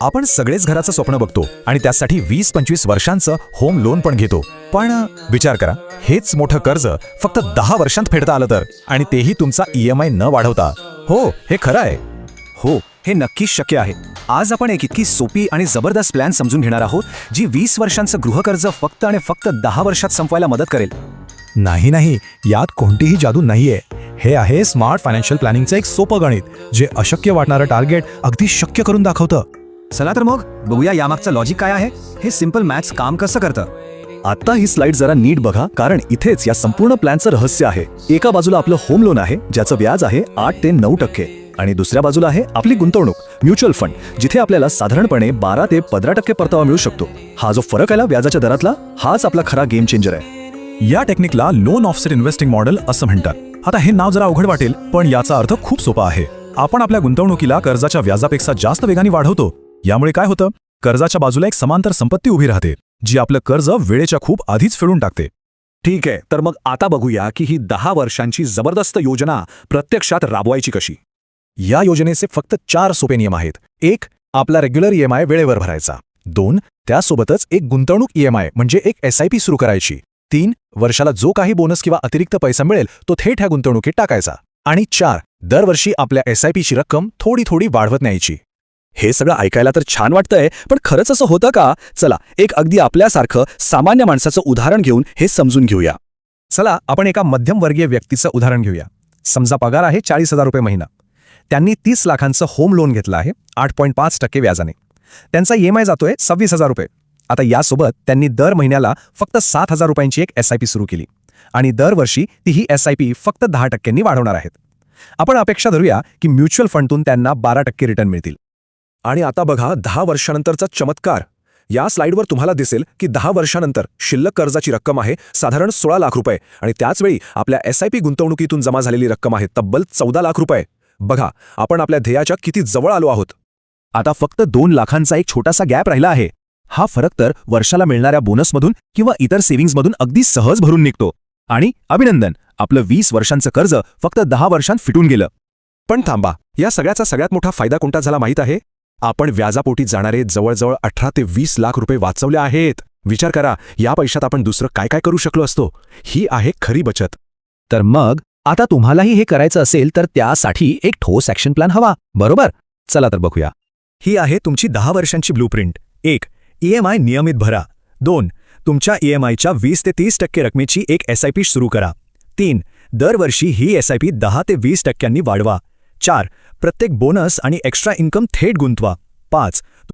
आपण सगळेच घराचं स्वप्न बघतो आणि त्यासाठी 20-25 वर्षांचं होम लोन पण घेतो. पण विचार करा, हेच मोठं कर्ज फक्त 10 वर्षांत फेडता आलं तर, आणि तेही तुमचा EMI न वाढवता. हो, हे खरं आहे. हो, हे नक्कीच शक्य आहे. आज आपण एक इतकी सोपी आणि जबरदस्त प्लॅन समजून घेणार आहोत जी 20 वर्षांचं गृहकर्ज फक्त आणि फक्त 10 वर्षात संपवायला मदत करेल. नाही, यात कोणतीही जादू नाहीये. हे आहे स्मार्ट फायनान्शियल प्लॅनिंगचं एक सोपं गणित, जे अशक्य वाटणारं टार्गेट अगदी शक्य करून दाखवतं. चला तर मग बघूया यामागचं लॉजिक काय आहे, हे सिंपल मॅथ्स काम कसं करतं. आता ही स्लाइड जरा नीट बघा, कारण इथेच या संपूर्ण प्लॅनचं रहस्य आहे. एका बाजूला आपलं होम लोन आहे, ज्याचं व्याज आहे 8 ते 9%, आणि दुसऱ्या बाजूला आहे आपली गुंतवणूक म्युच्युअल फंड, जिथे आपल्याला साधारणपणे 12 ते 15% परतावा मिळू शकतो. हा जो फरक आहे व्याजाच्या दरातला, हाच आपला खरा गेम चेंजर आहे. या टेक्निकला लोन ऑफसेट इन्व्हेस्टिंग मॉडेल असं म्हणतात. आता हे नाव जरा अवघड वाटेल, पण याचा अर्थ खूप सोपा आहे. आपण आपल्या गुंतवणुकीला कर्जाच्या व्याजापेक्षा जास्त वेगाने वाढवतो. यामुळे काय होतं, कर्जाच्या बाजूला एक समांतर संपत्ती उभी राहते, जी आपलं कर्ज वेळेच्या खूप आधीच फेडून टाकते. ठीक आहे, तर मग आता बघूया की ही 10 वर्षांची जबरदस्त योजना प्रत्यक्षात राबवायची कशी. या योजनेचे फक्त 4 सोपे नियम आहेत. 1. आपला रेग्युलर EMI वेळेवर भरायचा. 2. त्यासोबतच एक गुंतवणूक EMI म्हणजे एक SIP सुरू करायची. 3. वर्षाला जो काही बोनस किंवा अतिरिक्त पैसा मिळेल तो थेट ह्या गुंतवणुकीत टाकायचा. आणि 4. दरवर्षी आपल्या SIPची रक्कम थोडी थोडी वाढवत न्यायची. हे सगळं ऐकायला तर छान वाटतंय, पण खरंच असं होतं का? चला, एक अगदी आपल्यासारखं सामान्य माणसाचं उदाहरण घेऊन हे समजून घेऊया. चला आपण एका मध्यमवर्गीय व्यक्तीचं उदाहरण घेऊया. समजा पगार आहे 40,000 रुपये महिना. त्यांनी 30 लाखांचं होम लोन घेतलं आहे 8.5% व्याजाने. त्यांचा EMI जातोय 26,000 रुपये. आता यासोबत त्यांनी दर महिन्याला फक्त 7,000 रुपयांची एक SIP सुरू केली, आणि दरवर्षी ती ही SIP फक्त 10%नी वाढवणार आहेत. आपण अपेक्षा धरूया की म्युच्युअल फंडतून त्यांना 12% रिटर्न मिळतील. आणि आता बघा 10 वर्षानंतरचा चमत्कार. या स्लाइडवर तुम्हाला दिसेल की 10 वर्षानंतर शिल्लक कर्जाची रक्कम आहे साधारण 16 लाख रुपये, आणि त्याचवेळी आपल्या SIP गुंतवणुकीतून जमा झालेली रक्कम आहे तब्बल 14 लाख रुपये. बघा, आपण आपल्या ध्येयाच्या किती जवळ आलो आहोत. आता फक्त 2 लाखांचा एक छोटासा गॅप राहिला आहे. हा फरक तर वर्षाला मिळणाऱ्या बोनसमधून किंवा इतर सेव्हिंग्जमधून अगदी सहज भरून निघतो. आणि अभिनंदन, आपलं 20 वर्षांचं कर्ज फक्त 10 वर्षांत फिटून गेलं. पण थांबा, या सगळ्याचा सगळ्यात मोठा फायदा कोणता झाला माहीत आहे? आपण व्याजापोटी जाणारे जवळजवळ 18 ते 20 लाख रुपये वाचवले आहेत. विचार करा, या पैशात आपण दुसरं काय काय करू शकलो असतो. ही आहे खरी बचत. तर मग आता तुम्हालाही हे करायचं असेल तर त्यासाठी एक ठोस ॲक्शन प्लॅन हवा, बरोबर? चला तर बघूया. ही आहे तुमची 10 वर्षांची ब्लूप्रिंट. 1. EMI नियमित भरा. 2. तुमच्या EMIच्या 20 ते 30% रकमेची एक SIP सुरू करा. 3. दरवर्षी ही SIP 10 ते 20%नी वाढवा. 4. प्रत्येक बोनस आणि एक्स्ट्रा इन्कम थेट गुंतवा. 5.